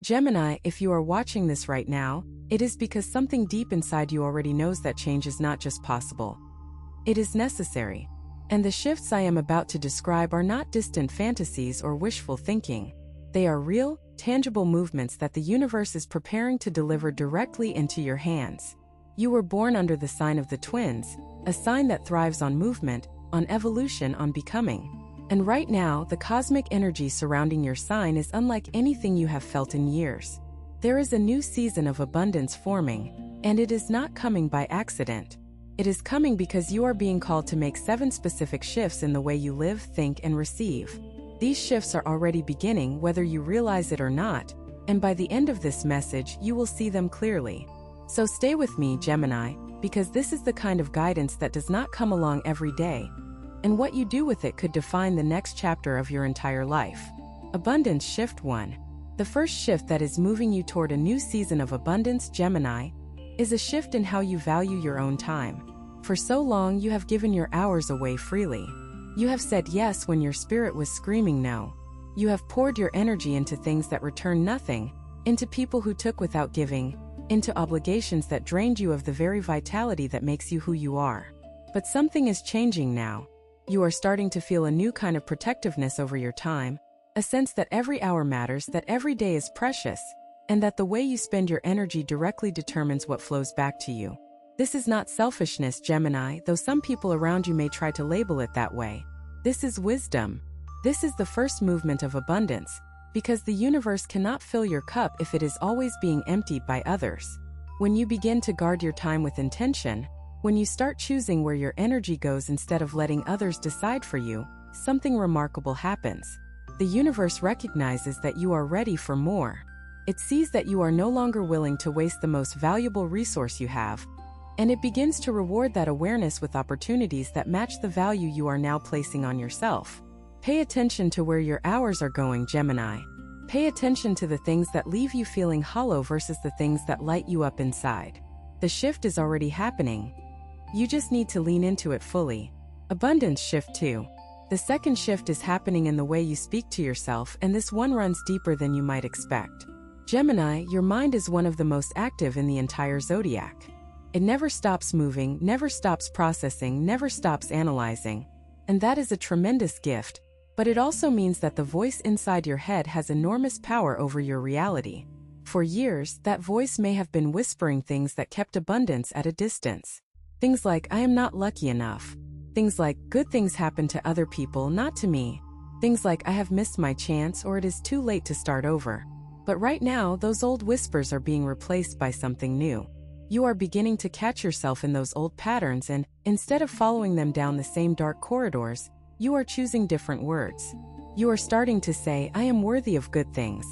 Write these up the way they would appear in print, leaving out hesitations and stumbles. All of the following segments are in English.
Gemini, if you are watching this right now, it is because something deep inside you already knows that change is not just possible. It is necessary. And the shifts I am about to describe are not distant fantasies or wishful thinking. They are real, tangible movements that the universe is preparing to deliver directly into your hands. You were born under the sign of the twins, a sign that thrives on movement, on evolution, on becoming. And right now, the cosmic energy surrounding your sign is unlike anything you have felt in years. There is a new season of abundance forming, and it is not coming by accident. It is coming because you are being called to make 7 specific shifts in the way you live, think, and receive. These shifts are already beginning whether you realize it or not, and by the end of this message, you will see them clearly. So stay with me, Gemini, because this is the kind of guidance that does not come along every day, and what you do with it could define the next chapter of your entire life. Abundance Shift 1. The first shift that is moving you toward a new season of abundance, Gemini, is a shift in how you value your own time. For so long, you have given your hours away freely. You have said yes when your spirit was screaming no. You have poured your energy into things that return nothing, into people who took without giving, into obligations that drained you of the very vitality that makes you who you are. But something is changing now. You are starting to feel a new kind of protectiveness over your time, a sense that every hour matters, that every day is precious, and that the way you spend your energy directly determines what flows back to you. This is not selfishness, Gemini, though some people around you may try to label it that way. This is wisdom. This is the first movement of abundance, because the universe cannot fill your cup if it is always being emptied by others. When you begin to guard your time with intention, when you start choosing where your energy goes instead of letting others decide for you, something remarkable happens. The universe recognizes that you are ready for more. It sees that you are no longer willing to waste the most valuable resource you have, and it begins to reward that awareness with opportunities that match the value you are now placing on yourself. Pay attention to where your hours are going, Gemini. Pay attention to the things that leave you feeling hollow versus the things that light you up inside. The shift is already happening. You just need to lean into it fully. Abundance Shift 2. The second shift is happening in the way you speak to yourself, and this one runs deeper than you might expect. Gemini, your mind is one of the most active in the entire zodiac. It never stops moving, never stops processing, never stops analyzing. And that is a tremendous gift, but it also means that the voice inside your head has enormous power over your reality. For years, that voice may have been whispering things that kept abundance at a distance. Things like, I am not lucky enough. Things like, good things happen to other people, not to me. Things like, I have missed my chance, or it is too late to start over. But right now, those old whispers are being replaced by something new. You are beginning to catch yourself in those old patterns, and instead of following them down the same dark corridors, you are choosing different words. You are starting to say, I am worthy of good things.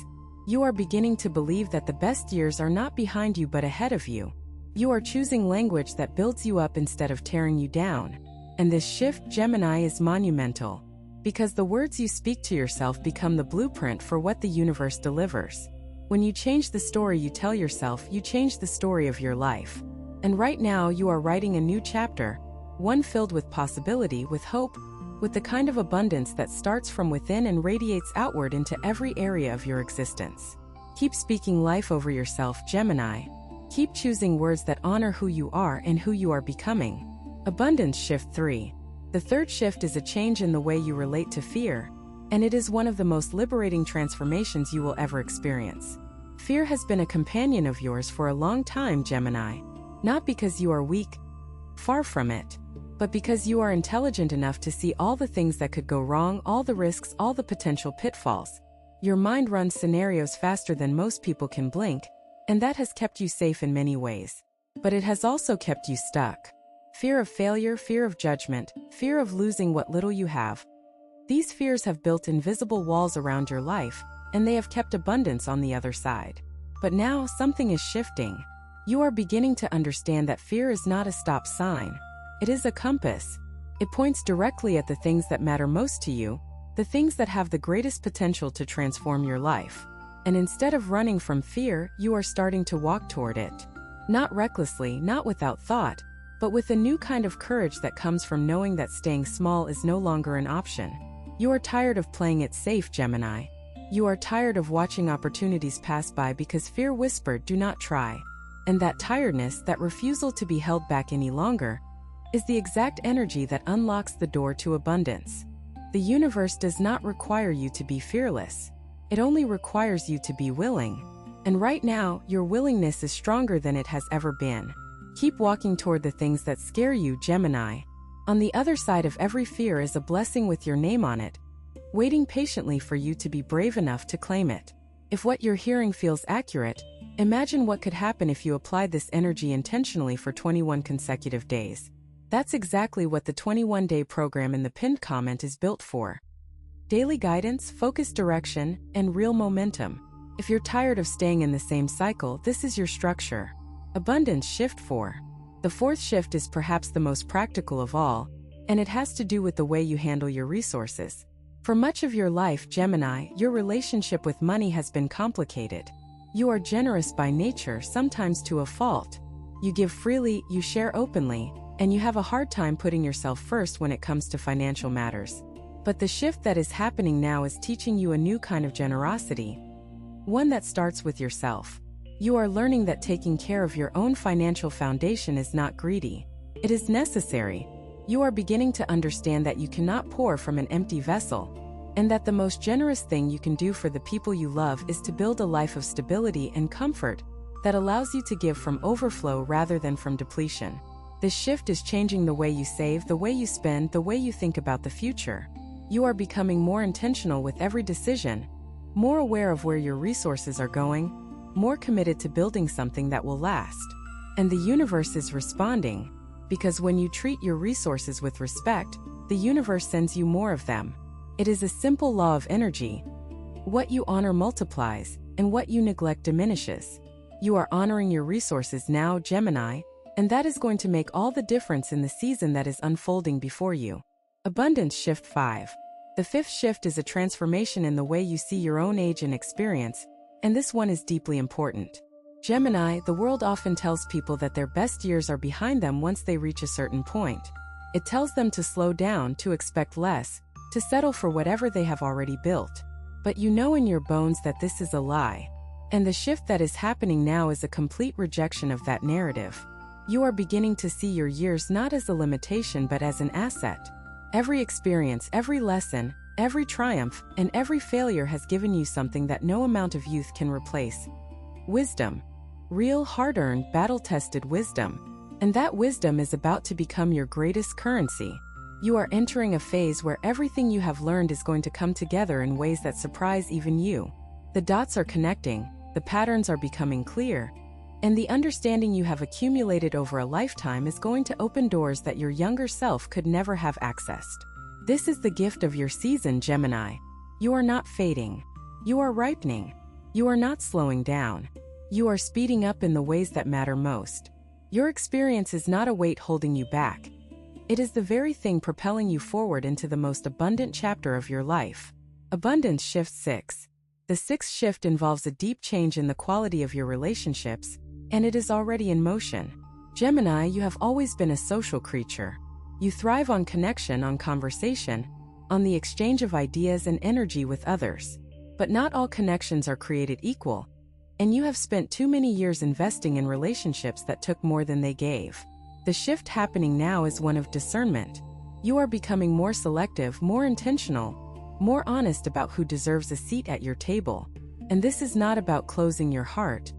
You are beginning to believe that the best years are not behind you but ahead of you. You are choosing language that builds you up instead of tearing you down. And this shift, Gemini, is monumental, because the words you speak to yourself become the blueprint for what the universe delivers. When you change the story you tell yourself, you change the story of your life. And right now you are writing a new chapter, one filled with possibility, with hope, with the kind of abundance that starts from within and radiates outward into every area of your existence. Keep speaking life over yourself, Gemini. Keep choosing words that honor who you are and who you are becoming. Abundance Shift 3. The third shift is a change in the way you relate to fear, and it is one of the most liberating transformations you will ever experience. Fear has been a companion of yours for a long time, Gemini. Not because you are weak, far from it, but because you are intelligent enough to see all the things that could go wrong, all the risks, all the potential pitfalls. Your mind runs scenarios faster than most people can blink, and that has kept you safe in many ways. But it has also kept you stuck. Fear of failure, fear of judgment, fear of losing what little you have. These fears have built invisible walls around your life, and they have kept abundance on the other side. But now something is shifting. You are beginning to understand that fear is not a stop sign. It is a compass. It points directly at the things that matter most to you, the things that have the greatest potential to transform your life. And instead of running from fear, you are starting to walk toward it. Not recklessly, not without thought, but with a new kind of courage that comes from knowing that staying small is no longer an option. You are tired of playing it safe, Gemini. You are tired of watching opportunities pass by because fear whispered, "Do not try." And that tiredness, that refusal to be held back any longer, is the exact energy that unlocks the door to abundance. The universe does not require you to be fearless. It only requires you to be willing. And right now, your willingness is stronger than it has ever been. Keep walking toward the things that scare you, Gemini. On the other side of every fear is a blessing with your name on it, waiting patiently for you to be brave enough to claim it. If what you're hearing feels accurate, imagine what could happen if you applied this energy intentionally for 21 consecutive days. That's exactly what the 21-day program in the pinned comment is built for. Daily guidance, focused direction, and real momentum. If you're tired of staying in the same cycle, this is your structure. Abundance Shift 4. The fourth shift is perhaps the most practical of all, and it has to do with the way you handle your resources. For much of your life, Gemini, your relationship with money has been complicated. You are generous by nature, sometimes to a fault. You give freely, you share openly, and you have a hard time putting yourself first when it comes to financial matters. But the shift that is happening now is teaching you a new kind of generosity, one that starts with yourself. You are learning that taking care of your own financial foundation is not greedy. It is necessary. You are beginning to understand that you cannot pour from an empty vessel, and that the most generous thing you can do for the people you love is to build a life of stability and comfort that allows you to give from overflow rather than from depletion. This shift is changing the way you save, the way you spend, the way you think about the future. You are becoming more intentional with every decision, more aware of where your resources are going, more committed to building something that will last. And the universe is responding, because when you treat your resources with respect, the universe sends you more of them. It is a simple law of energy. What you honor multiplies, and what you neglect diminishes. You are honoring your resources now, Gemini, and that is going to make all the difference in the season that is unfolding before you. Abundance Shift 5. The fifth shift is a transformation in the way you see your own age and experience, and this one is deeply important. Gemini, the world often tells people that their best years are behind them once they reach a certain point. It tells them to slow down, to expect less, to settle for whatever they have already built. But you know in your bones that this is a lie. And the shift that is happening now is a complete rejection of that narrative. You are beginning to see your years not as a limitation but as an asset. Every experience, every lesson, every triumph, and every failure has given you something that no amount of youth can replace. Wisdom. Real, hard-earned, battle-tested wisdom. And that wisdom is about to become your greatest currency. You are entering a phase where everything you have learned is going to come together in ways that surprise even you. The dots are connecting, the patterns are becoming clear, and the understanding you have accumulated over a lifetime is going to open doors that your younger self could never have accessed. This is the gift of your season, Gemini. You are not fading. You are ripening. You are not slowing down. You are speeding up in the ways that matter most. Your experience is not a weight holding you back. It is the very thing propelling you forward into the most abundant chapter of your life. Abundance Shift 6. The sixth shift involves a deep change in the quality of your relationships, and it is already in motion. Gemini, you have always been a social creature. You thrive on connection, on conversation, on the exchange of ideas and energy with others. But not all connections are created equal, and you have spent too many years investing in relationships that took more than they gave. The shift happening now is one of discernment. You are becoming more selective, more intentional, more honest about who deserves a seat at your table. And this is not about closing your heart.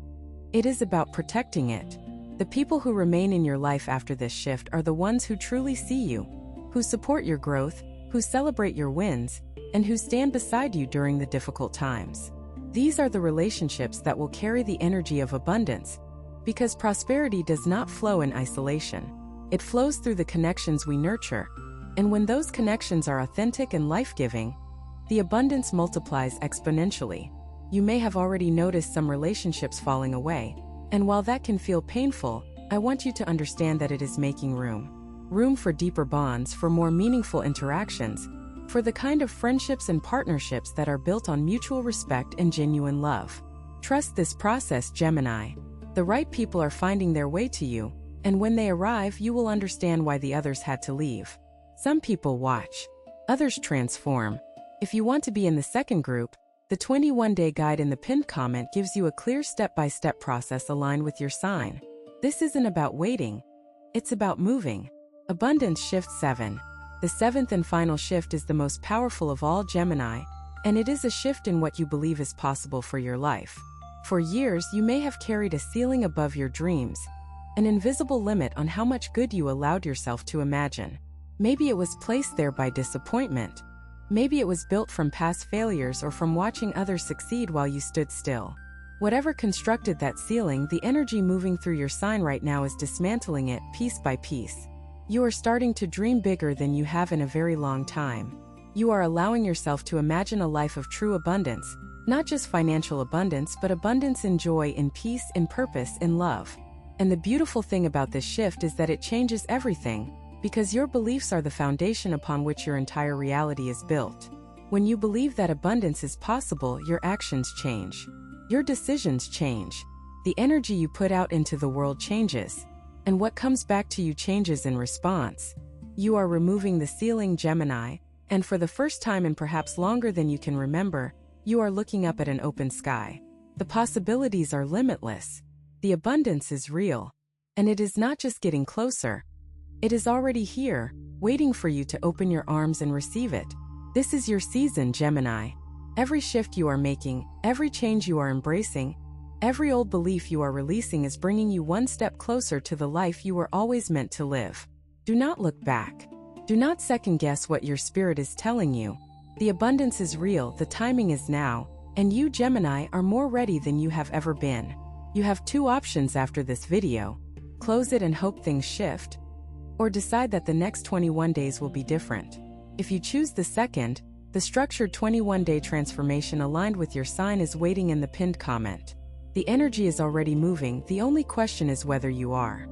It is about protecting it. The people who remain in your life after this shift are the ones who truly see you, who support your growth, who celebrate your wins, and who stand beside you during the difficult times. These are the relationships that will carry the energy of abundance, because prosperity does not flow in isolation. It flows through the connections we nurture, and when those connections are authentic and life-giving, the abundance multiplies exponentially. You may have already noticed some relationships falling away, and while that can feel painful, I want you to understand that it is making room. Room for deeper bonds, for more meaningful interactions, for the kind of friendships and partnerships that are built on mutual respect and genuine love. Trust this process, Gemini. The right people are finding their way to you, and when they arrive, you will understand why the others had to leave. Some people watch, others transform. If you want to be in the second group, The 21-day guide in the pinned comment gives you a clear step-by-step process aligned with your sign. This isn't about waiting. It's about moving. Abundance Shift 7. The seventh and final shift is the most powerful of all, Gemini, and it is a shift in what you believe is possible for your life. For years, you may have carried a ceiling above your dreams, an invisible limit on how much good you allowed yourself to imagine. Maybe it was placed there by disappointment. Maybe it was built from past failures or from watching others succeed while you stood still. Whatever constructed that ceiling, the energy moving through your sign right now is dismantling it piece by piece. You are starting to dream bigger than you have in a very long time. You are allowing yourself to imagine a life of true abundance, not just financial abundance, but abundance in joy, in peace, in purpose, in love. And the beautiful thing about this shift is that it changes everything, because your beliefs are the foundation upon which your entire reality is built. When you believe that abundance is possible, your actions change. Your decisions change. The energy you put out into the world changes. And what comes back to you changes in response. You are removing the ceiling, Gemini, and for the first time in perhaps longer than you can remember, you are looking up at an open sky. The possibilities are limitless. The abundance is real. And it is not just getting closer. It is already here, waiting for you to open your arms and receive it. This is your season, Gemini. Every shift you are making, every change you are embracing, every old belief you are releasing is bringing you one step closer to the life you were always meant to live. Do not look back. Do not second-guess what your spirit is telling you. The abundance is real, the timing is now, and you, Gemini, are more ready than you have ever been. You have two options after this video: close it and hope things shift, or decide that the next 21 days will be different. If you choose the second, the structured 21-day transformation aligned with your sign is waiting in the pinned comment. The energy is already moving, the only question is whether you are.